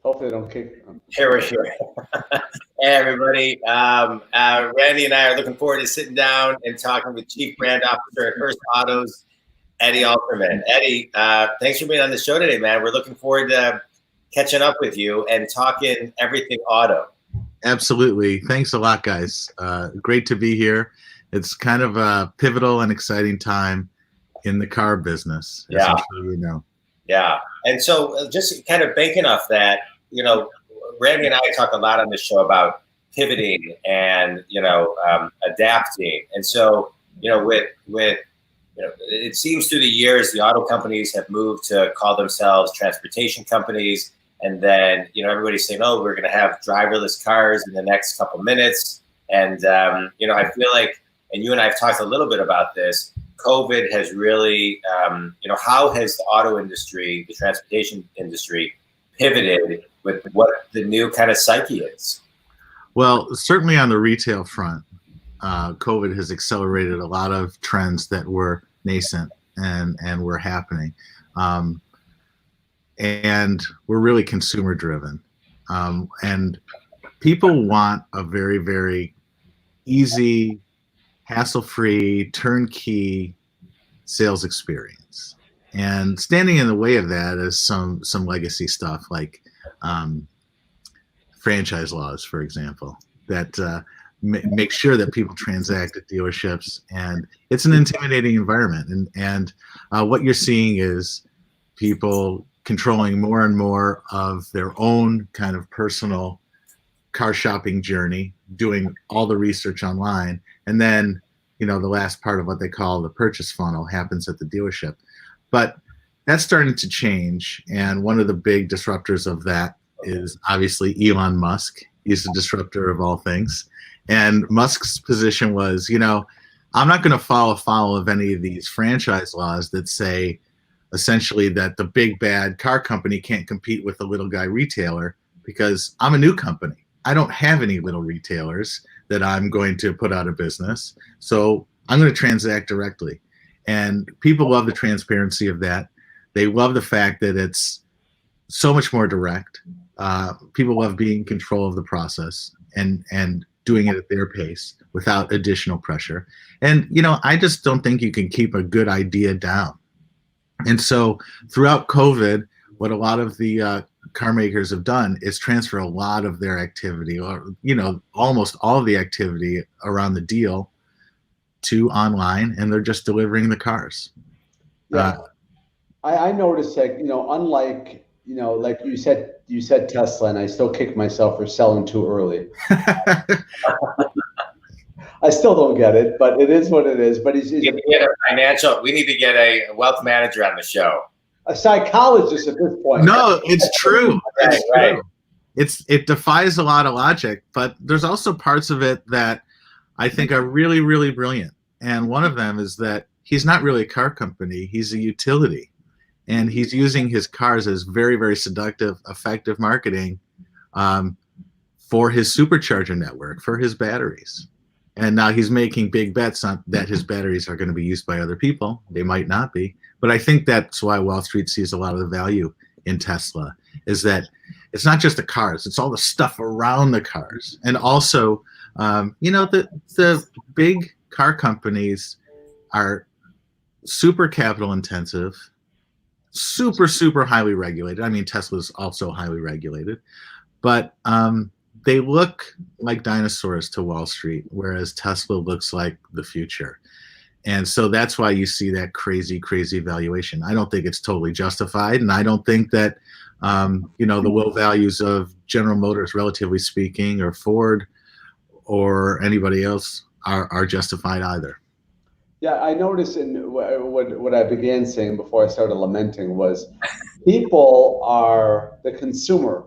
Hopefully they don't kick. Here we're here. Hey, everybody. Randy and I are looking forward to sitting down and talking with Chief Brand Officer at Hearst Autos, Eddie Alterman. Eddie, thanks for being on the show today, man. We're looking forward to catching up with you and talking everything auto. Absolutely. Thanks a lot, guys. Great to be here. It's kind of a pivotal and exciting time in the car business, as I'm sure you know. Yeah. And so just kind of banking off that, you know, Randy and I talk a lot on this show about pivoting and, adapting. And so, it seems through the years, the auto companies have moved to call themselves transportation companies. And then, everybody's saying, oh, we're going to have driverless cars in the next couple minutes. And, I feel like, and you and I have talked a little bit about this, COVID has really, how has the auto industry, the transportation industry pivoted with what the new kind of psyche is? Well, certainly on the retail front, COVID has accelerated a lot of trends that were nascent and were happening. And we're really consumer driven. And people want a very, very easy, hassle-free, turnkey sales experience. And standing in the way of that is some legacy stuff like franchise laws, for example, that make sure that people transact at dealerships. And it's an intimidating environment. And what you're seeing is people controlling more and more of their own kind of personal car shopping journey, doing all the research online. And then, the last part of what they call the purchase funnel happens at the dealership. But that's starting to change. And one of the big disruptors of that is obviously Elon Musk. He's the disruptor of all things. And Musk's position was, I'm not going to follow foul of any of these franchise laws that say essentially that the big bad car company can't compete with the little guy retailer, because I'm a new company. I don't have any little retailers that I'm going to put out of business. So I'm going to transact directly. And people love the transparency of that. They love the fact that it's so much more direct. People love being in control of the process and doing it at their pace without additional pressure. And, I just don't think you can keep a good idea down. And so throughout COVID, what a lot of the car makers have done is transfer a lot of their activity, or, almost all of the activity around the deal to online, and they're just delivering the cars. Yeah. I noticed that, unlike, like you said Tesla, and I still kick myself for selling too early. I still don't get it, but it is what it is. But he's we need to get a wealth manager on the show. A psychologist at this point. No, it's true. It's right. True. It defies a lot of logic, but there's also parts of it that I think are really, really brilliant. And one of them is that he's not really a car company. He's a utility. And he's using his cars as very, very seductive, effective marketing for his supercharger network, for his batteries. And now he's making big bets on that his batteries are going to be used by other people. They might not be. But I think that's why Wall Street sees a lot of the value in Tesla, is that it's not just the cars, it's all the stuff around the cars. And also, the big car companies are super capital intensive, super, super highly regulated. I mean, Tesla's also highly regulated, but they look like dinosaurs to Wall Street, whereas Tesla looks like the future. And so that's why you see that crazy, crazy valuation. I don't think it's totally justified. And I don't think that, the low values of General Motors, relatively speaking, or Ford or anybody else are justified either. Yeah, I noticed in what I began saying before I started lamenting was the consumer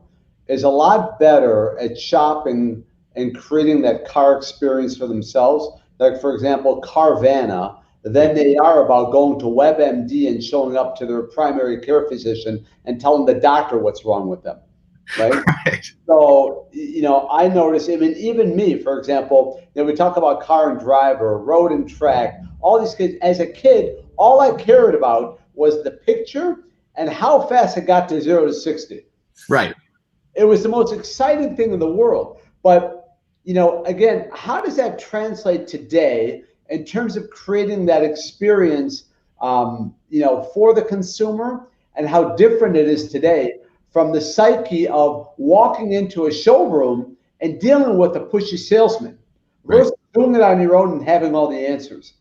is a lot better at shopping and creating that car experience for themselves, like, for example, Carvana, than they are about going to WebMD and showing up to their primary care physician and telling the doctor what's wrong with them, right? Right. So, I notice, even me, for example, we talk about car and driver, road and track, all these kids. As a kid, all I cared about was the picture and how fast it got to 0 to 60. Right. It was the most exciting thing in the world. But, again, how does that translate today in terms of creating that experience, for the consumer, and how different it is today from the psyche of walking into a showroom and dealing with a pushy salesman versus doing it on your own and having all the answers?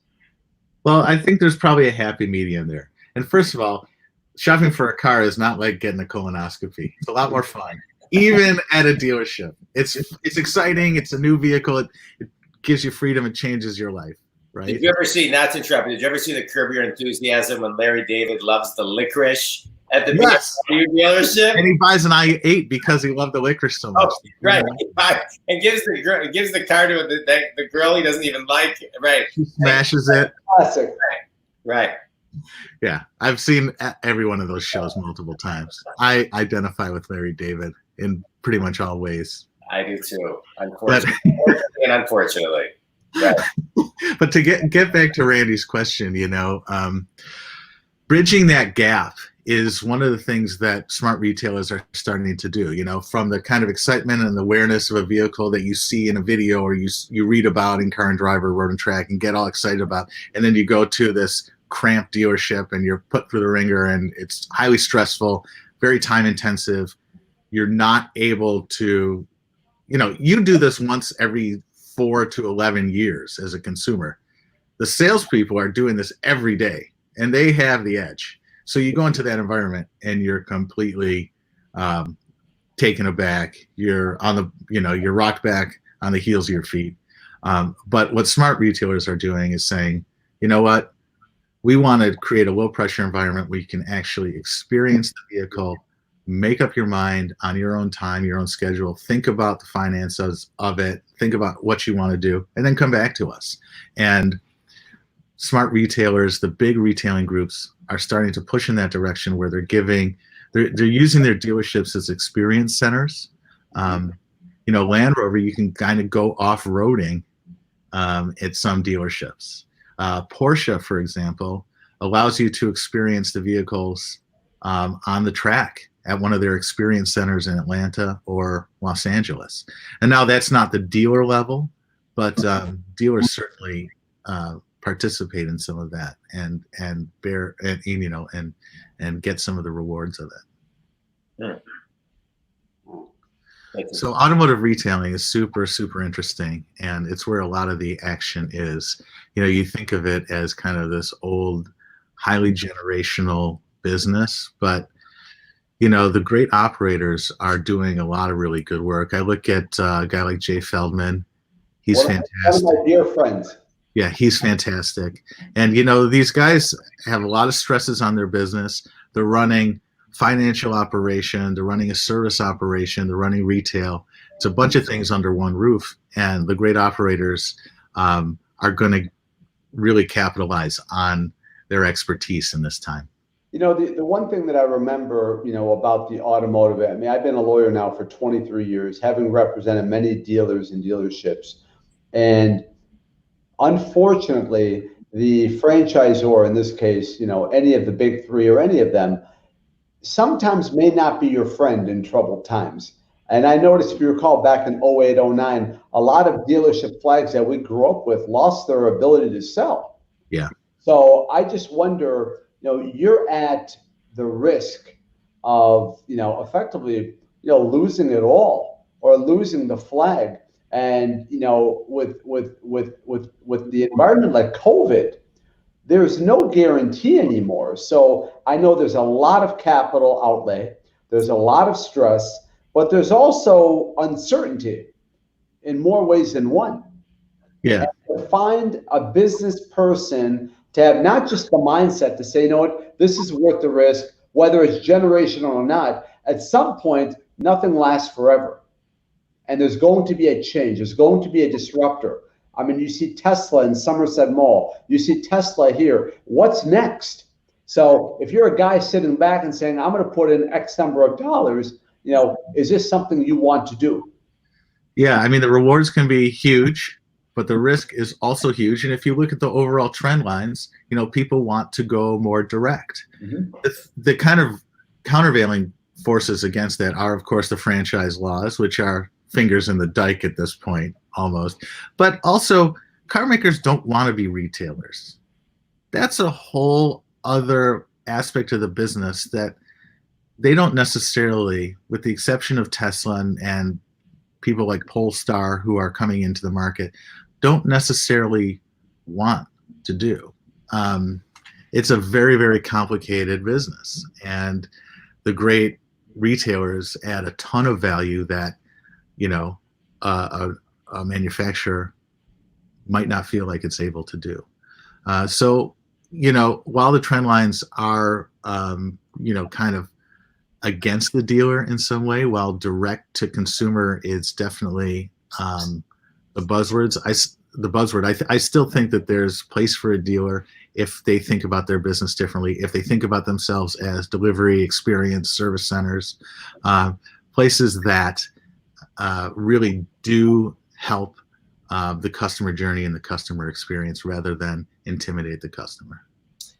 Well, I think there's probably a happy medium there. And first of all, shopping for a car is not like getting a colonoscopy. It's a lot more fun, even at a dealership. It's exciting. It's a new vehicle. It gives you freedom. It changes your life, right? Did you ever see, not to interrupt, did you ever see the Curb Your Enthusiasm when Larry David loves the licorice at the BMW dealership? And he buys an i8 because he loved the licorice so much. Oh, right. And gives the car to the girl he doesn't even like. Right. He smashes it. Classic. Right. Yeah. I've seen every one of those shows multiple times. I identify with Larry David in pretty much all ways. I do too, unfortunately. And unfortunately. Right. But to get back to Randy's question, bridging that gap is one of the things that smart retailers are starting to do, from the kind of excitement and awareness of a vehicle that you see in a video or you read about in Car and Driver, Road and Track, and get all excited about. And then you go to this cramped dealership and you're put through the ringer, and it's highly stressful, very time intensive. You're not able to, you do this once every 4 to 11 years as a consumer. The salespeople are doing this every day, and they have the edge. So you go into that environment and you're completely taken aback. You're on the, you're rocked back on the heels of your feet. But what smart retailers are doing is saying, you know what? We want to create a low pressure environment where you can actually experience the vehicle, make up your mind on your own time, your own schedule, think about the finances of it, think about what you want to do, and then come back to us. And smart retailers, the big retailing groups, are starting to push in that direction where they're using their dealerships as experience centers. Land Rover, you can kind of go off-roading at some dealerships. Porsche, for example, allows you to experience the vehicles on the track at one of their experience centers in Atlanta or Los Angeles. And now that's not the dealer level, but dealers certainly participate in some of that and bear and get some of the rewards of it. So automotive retailing is super, super interesting, and it's where a lot of the action is. You think of it as kind of this old, highly generational business, but the great operators are doing a lot of really good work. I look at a guy like Jay Feldman. He's fantastic. One of my dear friends. Yeah, he's fantastic. And, these guys have a lot of stresses on their business. They're running financial operation, they're running a service operation, they're running retail. It's a bunch of things under one roof. And the great operators are going to really capitalize on their expertise in this time. The one thing that I remember, about the automotive, I've been a lawyer now for 23 years, having represented many dealers and dealerships. And unfortunately, the franchisor, in this case, any of the big three or any of them, sometimes may not be your friend in troubled times. And I noticed, if you recall, back in 08, 09, a lot of dealership flags that we grew up with lost their ability to sell. Yeah. So I just wonder, you're at the risk of, effectively, losing it all or losing the flag. And, with the environment like COVID, there's no guarantee anymore. So I know there's a lot of capital outlay. There's a lot of stress, but there's also uncertainty in more ways than one. Yeah. And to find a business person to have not just the mindset to say, you know what, this is worth the risk, whether it's generational or not, at some point, nothing lasts forever. And there's going to be a change. There's going to be a disruptor. You see Tesla in Somerset Mall. You see Tesla here. What's next? So if you're a guy sitting back and saying, I'm going to put in X number of dollars, is this something you want to do? Yeah, the rewards can be huge, but the risk is also huge. And if you look at the overall trend lines, people want to go more direct. Mm-hmm. The kind of countervailing forces against that are, of course, the franchise laws, which are fingers in the dike at this point, almost. But also, car makers don't want to be retailers. That's a whole other aspect of the business that they don't necessarily, with the exception of Tesla and people like Polestar who are coming into the market, don't necessarily want to do. It's a very, very complicated business, and the great retailers add a ton of value that, you know, a manufacturer might not feel like it's able to do. So, you know, while the trend lines are, you know, kind of against the dealer in some way, while direct to consumer is definitely the buzzword. I still think that there's place for a dealer if they think about their business differently, if they think about themselves as delivery, experience, service centers, places that really do help the customer journey and the customer experience rather than intimidate the customer.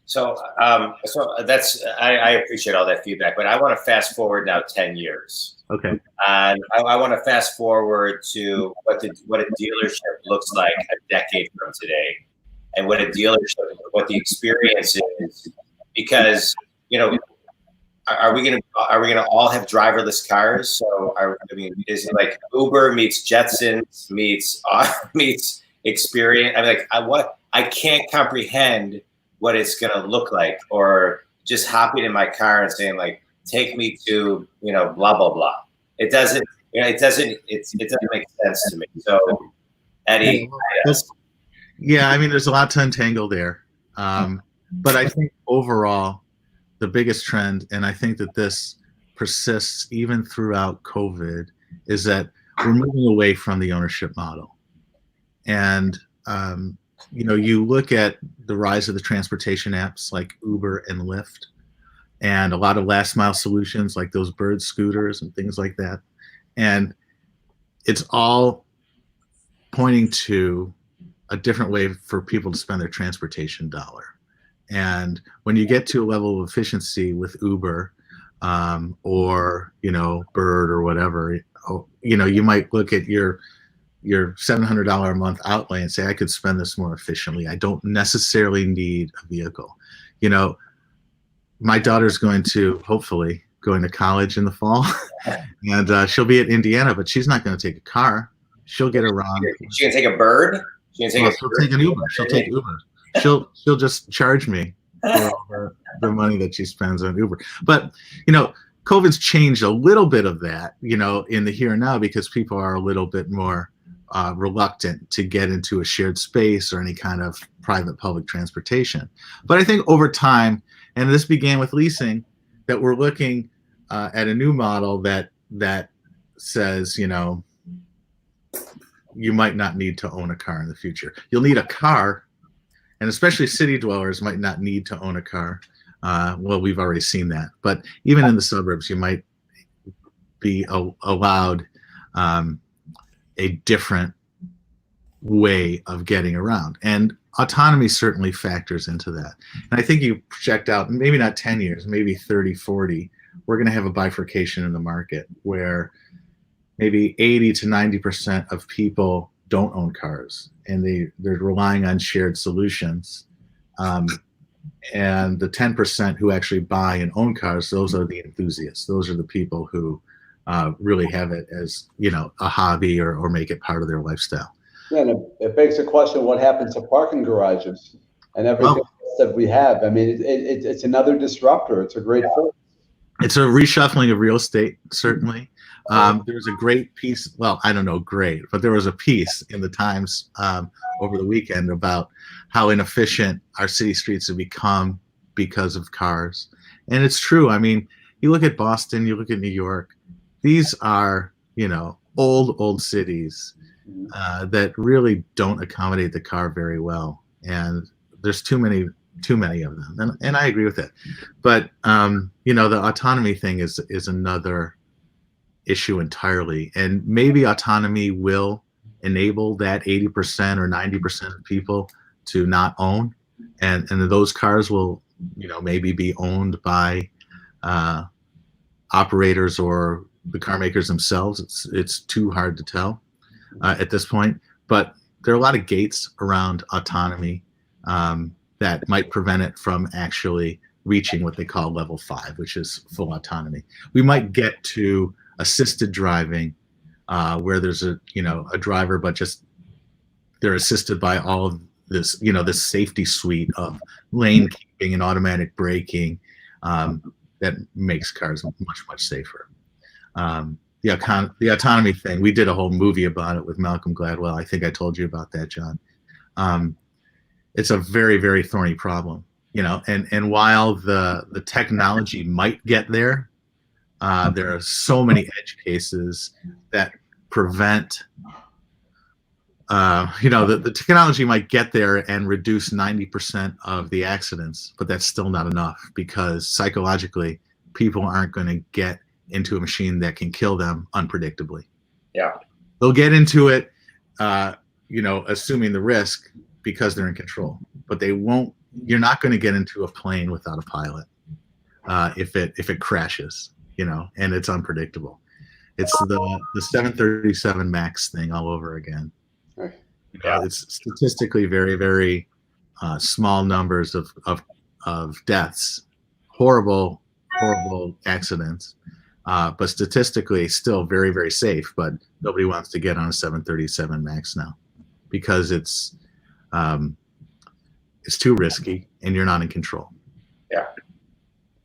So, I appreciate all that feedback, but I want to fast forward now 10 years. Okay. And I want to fast forward to what a dealership looks like a decade from today, and what the experience is, because, you know, are we gonna all have driverless cars? So is it like Uber meets Jetsons meets Experience? I'm like, I can't comprehend what it's gonna look like, or just hopping in my car and saying like, take me to, you know, blah blah blah. It doesn't make sense to me. So, Eddie, yeah, I mean, there's a lot to untangle there, but I think overall, the biggest trend, and I think that this persists even throughout COVID, is that we're moving away from the ownership model. And you know, you look at the rise of the transportation apps like Uber and Lyft, and a lot of last mile solutions like those Bird scooters and things like that. And it's all pointing to a different way for people to spend their transportation dollar. And when you get to a level of efficiency with Uber or, you know, Bird or whatever, you know, you might look at your $700 a month outlay and say, I could spend this more efficiently. I don't necessarily need a vehicle. You know, my daughter's hopefully going to college in the fall, and she'll be at Indiana, but she's not going to take a car. She'll get around. She can take a Bird. She'll take an Uber. She'll take Uber. She'll just charge me for the money that she spends on Uber. But, you know, COVID's changed a little bit of that, you know, in the here and now, because people are a little bit more reluctant to get into a shared space or any kind of private public transportation. But I think over time, and this began with leasing, that we're looking at a new model that says, you know, you might not need to own a car in the future. You'll need a car, and especially city dwellers might not need to own a car. Well, we've already seen that. But even in the suburbs, you might be allowed a different way of getting around. And autonomy certainly factors into that. And I think you project out, maybe not 10 years, maybe 30, 40, we're going to have a bifurcation in the market where maybe 80 to 90% of people don't own cars, and they're relying on shared solutions. And the 10% who actually buy and own cars, those are the enthusiasts. Those are the people who really have it as, you know, a hobby or make it part of their lifestyle. Yeah, and it begs the question, what happens to parking garages and everything that we have? I mean, it's another disruptor. It's a great force. It's a reshuffling of real estate, certainly. There was a great piece, well, I don't know, great, but there was a piece in the Times over the weekend about how inefficient our city streets have become because of cars. And it's true. I mean, you look at Boston, you look at New York, these are, you know, old cities that really don't accommodate the car very well. And there's too many of them. And I agree with it. But, you know, the autonomy thing is another issue entirely. And maybe autonomy will enable that 80% or 90% of people to not own. And those cars will, you know, maybe be owned by operators or the car makers themselves. It's too hard to tell at this point. But there are a lot of gates around autonomy that might prevent it from actually reaching what they call level 5, which is full autonomy. We might get to assisted driving where there's a driver, but just they're assisted by all of this, this safety suite of lane keeping and automatic braking that makes cars much safer. The autonomy thing, we did a whole movie about it with Malcolm Gladwell. I think I told you about that, John. It's a very, very thorny problem, and while the technology might get there, there are so many edge cases that prevent, the technology might get there and reduce 90% of the accidents, but that's still not enough because psychologically, people aren't going to get into a machine that can kill them unpredictably. Yeah. They'll get into it, assuming the risk because they're in control, but they won't. You're not going to get into a plane without a pilot if it crashes, and it's unpredictable. It's the 737 MAX thing all over again. Right. It's statistically very, very small numbers of deaths, horrible accidents, but statistically still very, very safe. But nobody wants to get on a 737 MAX now because it's too risky and you're not in control. Yeah.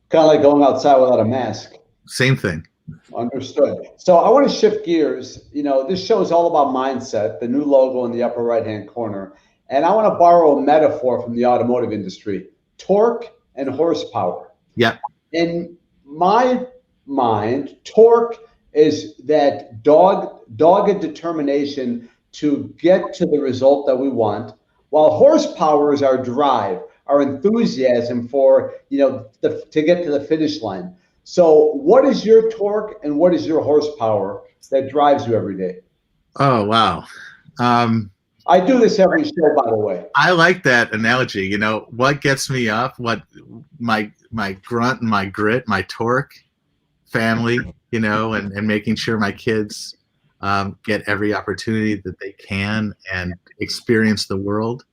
Kind of like going outside without a mask. Same thing. Understood. So I want to shift gears. This show is all about mindset, the new logo in the upper right-hand corner. And I want to borrow a metaphor from the automotive industry, torque and horsepower. Yeah. In my mind, torque is that dogged determination to get to the result that we want, while horsepower is our drive, our enthusiasm for, to get to the finish line. So what is your torque and what is your horsepower that drives you every day? Oh, wow. I do this every show, by the way. I like that analogy. What gets me up, what my grunt and my grit, my torque, family, and making sure my kids get every opportunity that they can and experience the world.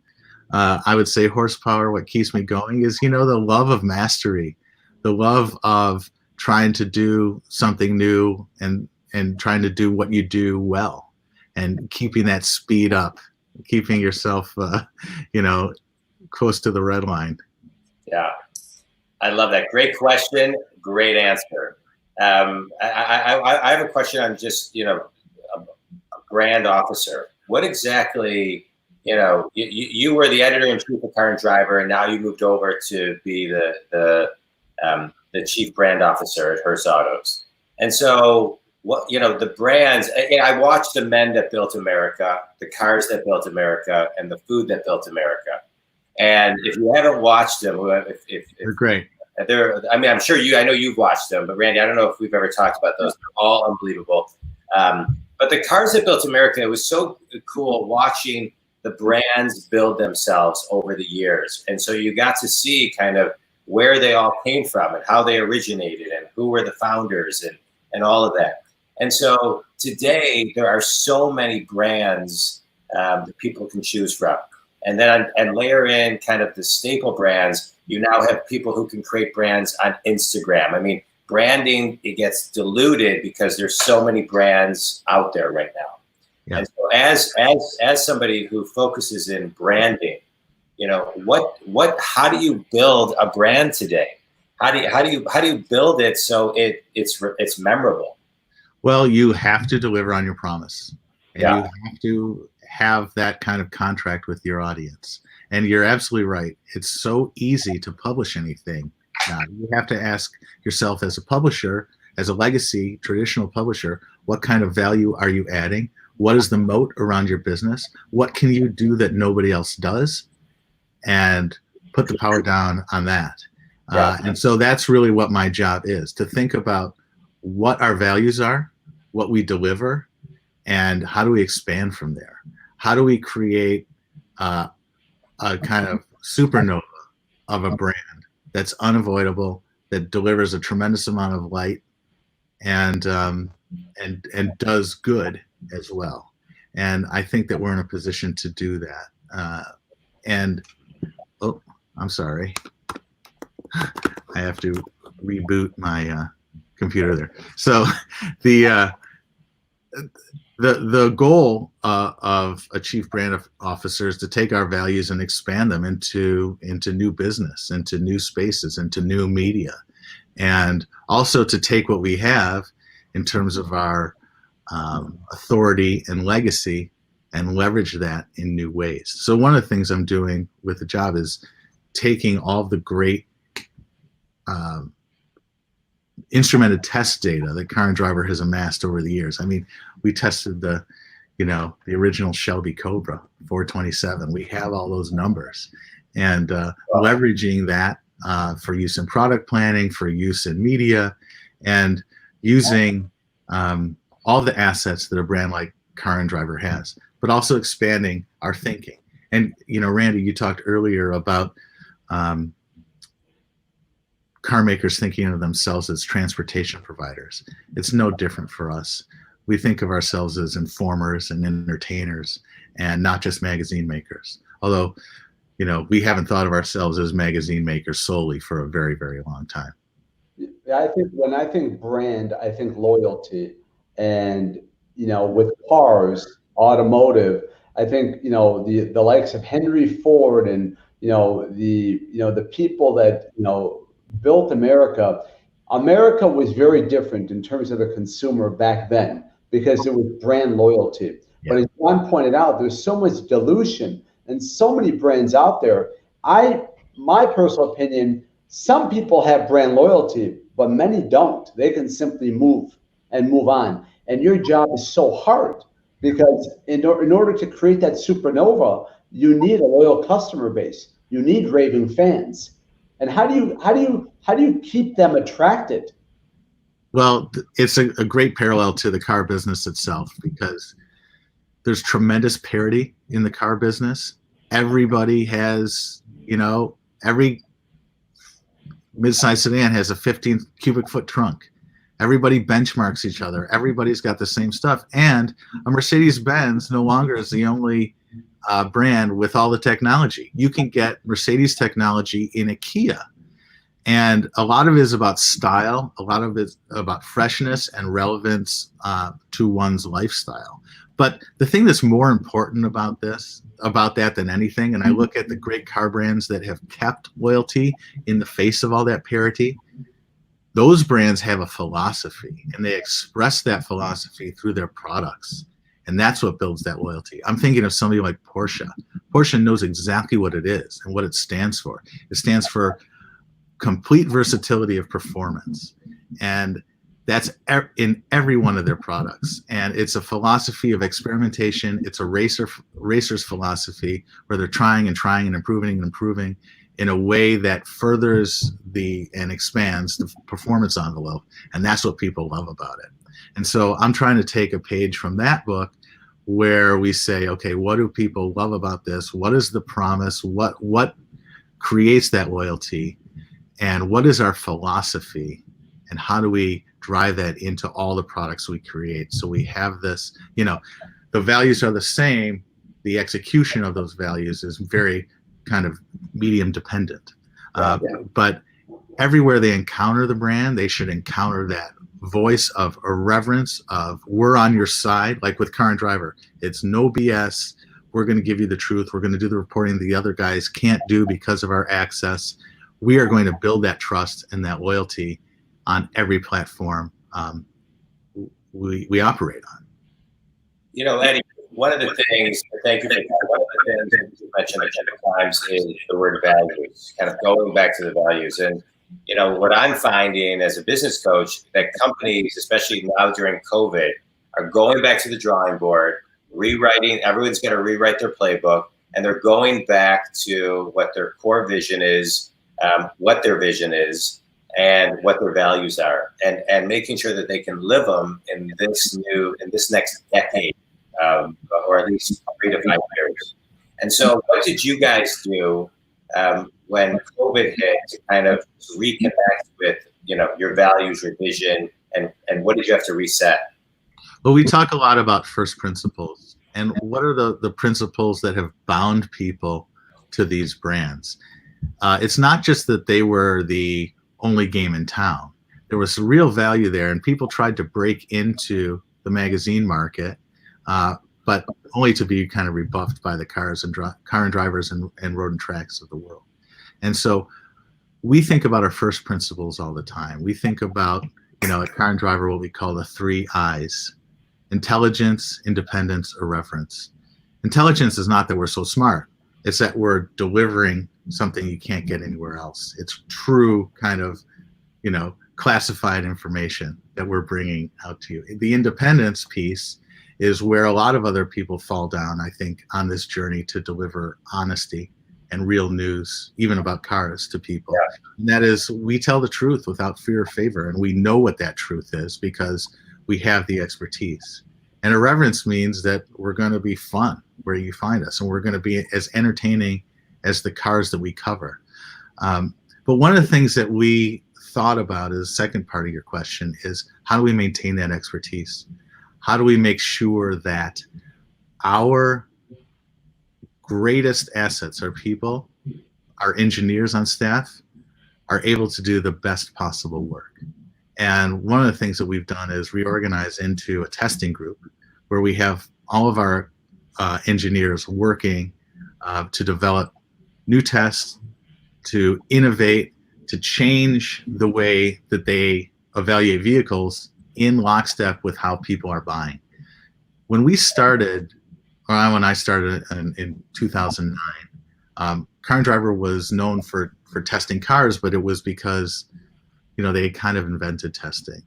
I would say horsepower, what keeps me going is, the love of mastery, the love of trying to do something new and trying to do what you do well and keeping that speed up, keeping yourself, close to the red line. Yeah. I love that. Great question. Great answer. I have a question on just, a brand officer. What exactly, you were the editor-in-chief of Car and Driver, and now you moved over to be the chief brand officer at Hearst Autos. And so, the brands, I watched the men that built America, the cars that built America, and the food that built America. And if you haven't watched them, They're great. I'm sure I know you've watched them, but Randy, I don't know if we've ever talked about those. They're all unbelievable. But the cars that built America, it was so cool watching the brands build themselves over the years. And so you got to see kind of where they all came from and how they originated and who were the founders and all of that. And so today there are so many brands that people can choose from. And then and layer in kind of the staple brands, you now have people who can create brands on Instagram. I mean, branding, it gets diluted because there's so many brands out there right now. Yeah. And so as somebody who focuses in branding, how do you build a brand today? How do you build it so it's memorable? Well, you have to deliver on your promise. And yeah. You have to have that kind of contract with your audience. And you're absolutely right. It's so easy to publish anything. You have to ask yourself as a publisher, as a legacy traditional publisher, what kind of value are you adding? What is the moat around your business? What can you do that nobody else does? And put the power down on that. Yeah. And so that's really what my job is, to think about what our values are, what we deliver, and how do we expand from there? How do we create a kind of supernova of a brand that's unavoidable, that delivers a tremendous amount of light and does good as well. And I think that we're in a position to do that. And oh, I'm sorry, I have to reboot my computer there. So the goal of a chief brand officer is to take our values and expand them into new business, into new spaces, into new media, and also to take what we have in terms of our authority and legacy and leverage that in new ways. So one of the things I'm doing with the job is taking all the great instrumented test data that Car and Driver has amassed over the years. I mean, we tested the original Shelby Cobra 427. We have all those numbers, and leveraging that for use in product planning, for use in media, and using all the assets that a brand like Car and Driver has, but also expanding our thinking. And, Randy, you talked earlier about car makers thinking of themselves as transportation providers. It's no different for us. We think of ourselves as informers and entertainers and not just magazine makers. Although, we haven't thought of ourselves as magazine makers solely for a very, very long time. I think when I think brand, I think loyalty. And, with cars, automotive, I think, the likes of Henry Ford and, the people that, built America. America was very different in terms of the consumer back then because it was brand loyalty. Yeah. But as Jon pointed out, there's so much dilution and so many brands out there. My personal opinion, some people have brand loyalty, but many don't. They can simply move on. And your job is so hard because in order to create that supernova, you need a loyal customer base. You need raving fans. And how do you keep them attracted? Well, it's a great parallel to the car business itself because there's tremendous parity in the car business. Everybody has, every mid-size sedan has a 15 cubic foot trunk. Everybody benchmarks each other. Everybody's got the same stuff. And a Mercedes-Benz no longer is the only brand with all the technology. You can get Mercedes technology in a Kia. And a lot of it is about style. A lot of it is about freshness and relevance to one's lifestyle. But the thing that's more important about that than anything, and I look at the great car brands that have kept loyalty in the face of all that parity, those brands have a philosophy, and they express that philosophy through their products. And that's what builds that loyalty. I'm thinking of somebody like Porsche. Porsche knows exactly what it is and what it stands for. It stands for complete versatility of performance. And that's in every one of their products. And it's a philosophy of experimentation. It's a racer's philosophy where they're trying and improving in a way that furthers and expands the performance envelope. And that's what people love about it. And so I'm trying to take a page from that book where we say, okay, what do people love about this? What is the promise? What creates that loyalty? And what is our philosophy? And how do we drive that into all the products we create? So we have this, the values are the same. The execution of those values is very kind of medium dependent. But everywhere they encounter the brand, they should encounter that voice of irreverence, of we're on your side, like with Car and Driver. It's no BS. We're going to give you the truth. We're going to do the reporting the other guys can't do because of our access. We are going to build that trust and that loyalty on every platform we operate on. Eddie, one of the things, thank you for that, one of the things that you mentioned a couple times is the word values, kind of going back to the values. And what I'm finding as a business coach, that companies, especially now during COVID, are going back to the drawing board, rewriting. Everyone's going to rewrite their playbook, and they're going back to what their core vision is, what their vision is, and what their values are, and making sure that they can live them in this next decade, or at least 3 to 5 years. And so, what did you guys do when COVID hit to kind of reconnect with your values, your vision, and what did you have to reset? Well, we talk a lot about first principles, and what are the principles that have bound people to these brands? It's not just that they were the only game in town. There was real value there, and people tried to break into the magazine market, but only to be kind of rebuffed by the car and drivers and road and tracks of the world. And so we think about our first principles all the time. We think about, at Car and Driver, what we call the 3 I's: intelligence, independence, irreverence. Intelligence is not that we're so smart. It's that we're delivering something you can't get anywhere else. It's true kind of, classified information that we're bringing out to you. The independence piece is where a lot of other people fall down, I think, on this journey to deliver honesty and real news, even about cars, to people. Yeah. And that is, we tell the truth without fear or favor, and we know what that truth is because we have the expertise. And irreverence means that we're going to be fun where you find us, and we're going to be as entertaining as the cars that we cover. But one of the things that we thought about, as the second part of your question, is how do we maintain that expertise? How do we make sure that our greatest assets, our people, our engineers on staff, are able to do the best possible work? And one of the things that we've done is reorganize into a testing group where we have all of our engineers working to develop new tests, to innovate, to change the way that they evaluate vehicles in lockstep with how people are buying. When I started in 2009, Car and Driver was known for testing cars, but it was because, they kind of invented testing.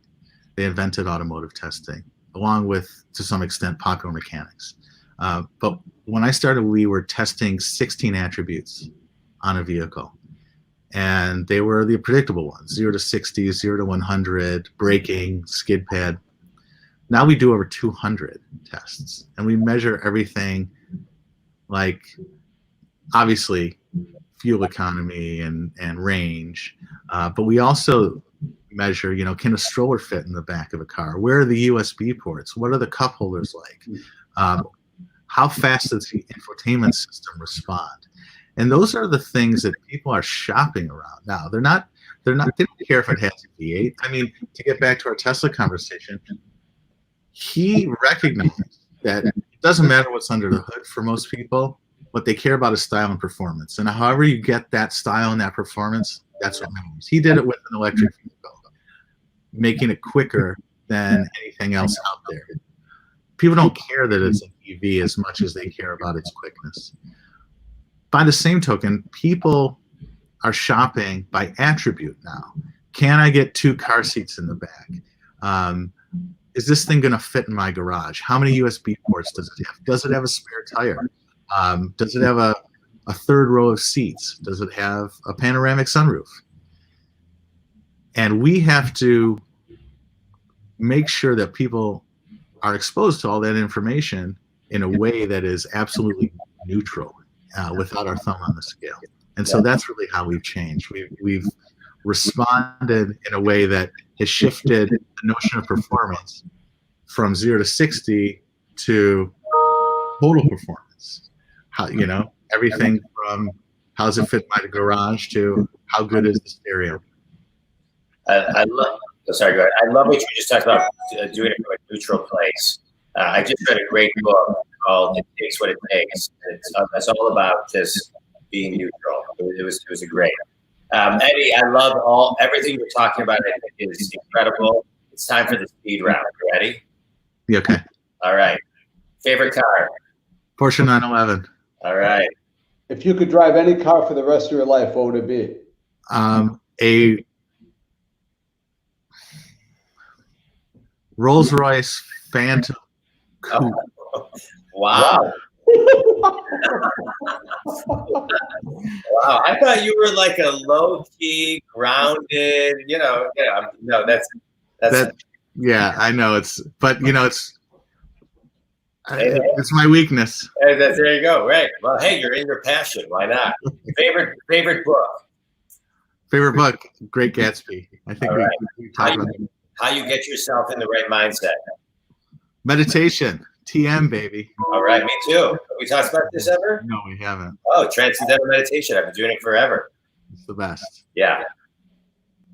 They invented automotive testing, along with, to some extent, popular mechanics. But when I started, we were testing 16 attributes on a vehicle. And they were the predictable ones: 0 to 60, 0 to 100, braking, skid pad. Now we do over 200 tests, and we measure everything, like, obviously, fuel economy and range, but we also measure, can a stroller fit in the back of a car? Where are the USB ports? What are the cup holders like? How fast does the infotainment system respond? And those are the things that people are shopping around now. They don't care if it has a V8. I mean, to get back to our Tesla conversation, he recognized that it doesn't matter what's under the hood for most people. What they care about is style and performance. And however you get that style and that performance, that's what matters. He did it with an electric vehicle, making it quicker than anything else out there. People don't care that it's an EV as much as they care about its quickness. By the same token, people are shopping by attribute now. Can I get 2 car seats in the back? Is this thing going to fit in my garage? How many USB ports does it have? Does it have a spare tire? Does it have a 3rd row of seats? Does it have a panoramic sunroof? And we have to make sure that people are exposed to all that information in a way that is absolutely neutral, without our thumb on the scale. And so that's really how we've changed. We've responded in a way that has shifted the notion of performance from 0 to 60 to total performance. How, everything from how does it fit my garage to how good is the stereo. I love. Sorry, go ahead. I love what you just talked about, doing it from a neutral place. I just read a great book called "It Takes What It Takes." It's all about just being neutral. It was a great. Eddie, I love everything you're talking about. I think is incredible. It's time for the speed round. You ready? Yeah, okay. All right. Favorite car? Porsche 911. All right. If you could drive any car for the rest of your life, what would it be? A Rolls-Royce Phantom Coupe. Oh, wow. Wow. I thought you were like a low-key, grounded, no, that's yeah, I know it's my weakness. There you go. Right. Well, hey, you're in your passion. Why not? Favorite book? Favorite book, Great Gatsby. I think we talked about it. how you get yourself in the right mindset. Meditation, TM, baby. All right, me too. Have we talked about this ever? No, we haven't. Oh, transcendental meditation. I've been doing it forever. It's the best. Yeah.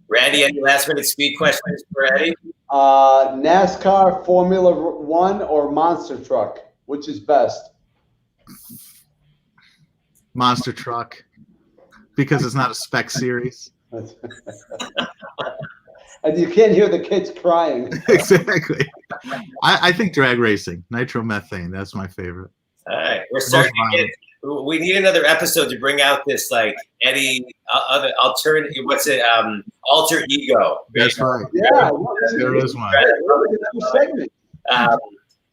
Randy, any last minute speed questions for Eddie? NASCAR, Formula One, or monster truck? Which is best? Monster truck, because it's not a spec series. And you can't hear the kids crying. Exactly. I think drag racing, nitromethane. That's my favorite. All right, we're starting to get. We need another episode to bring out this like Eddie other alternative. What's it? Alter ego. That's right. Yeah, there is one.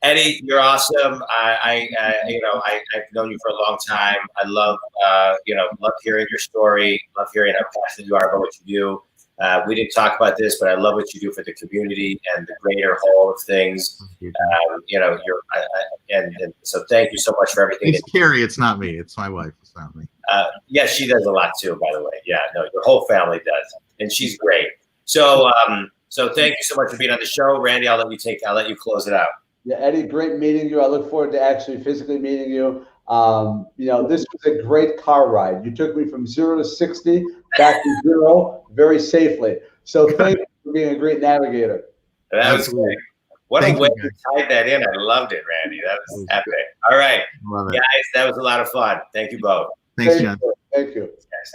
Eddie, you're awesome. I've known you for a long time. I love love hearing your story. Love hearing how passionate you are about what you do. We didn't talk about this, but I love what you do for the community and the greater whole of things. So thank you so much for everything. It's Carrie. It's not me. It's my wife. It's not me. Yeah, she does a lot too, by the way. Yeah, no, your whole family does, and she's great. So, so thank you so much for being on the show, Randy. I'll let you close it out. Yeah, Eddie, great meeting you. I look forward to actually physically meeting you. This was a great car ride. You took me from 0 to 60 back to 0 very safely. So thank you for being a great navigator. That was great. What a way to tie that in. I loved it, Randy. That was epic. All right, guys, that was a lot of fun. Thank you both. Thanks, Jon. Thank you. Yes.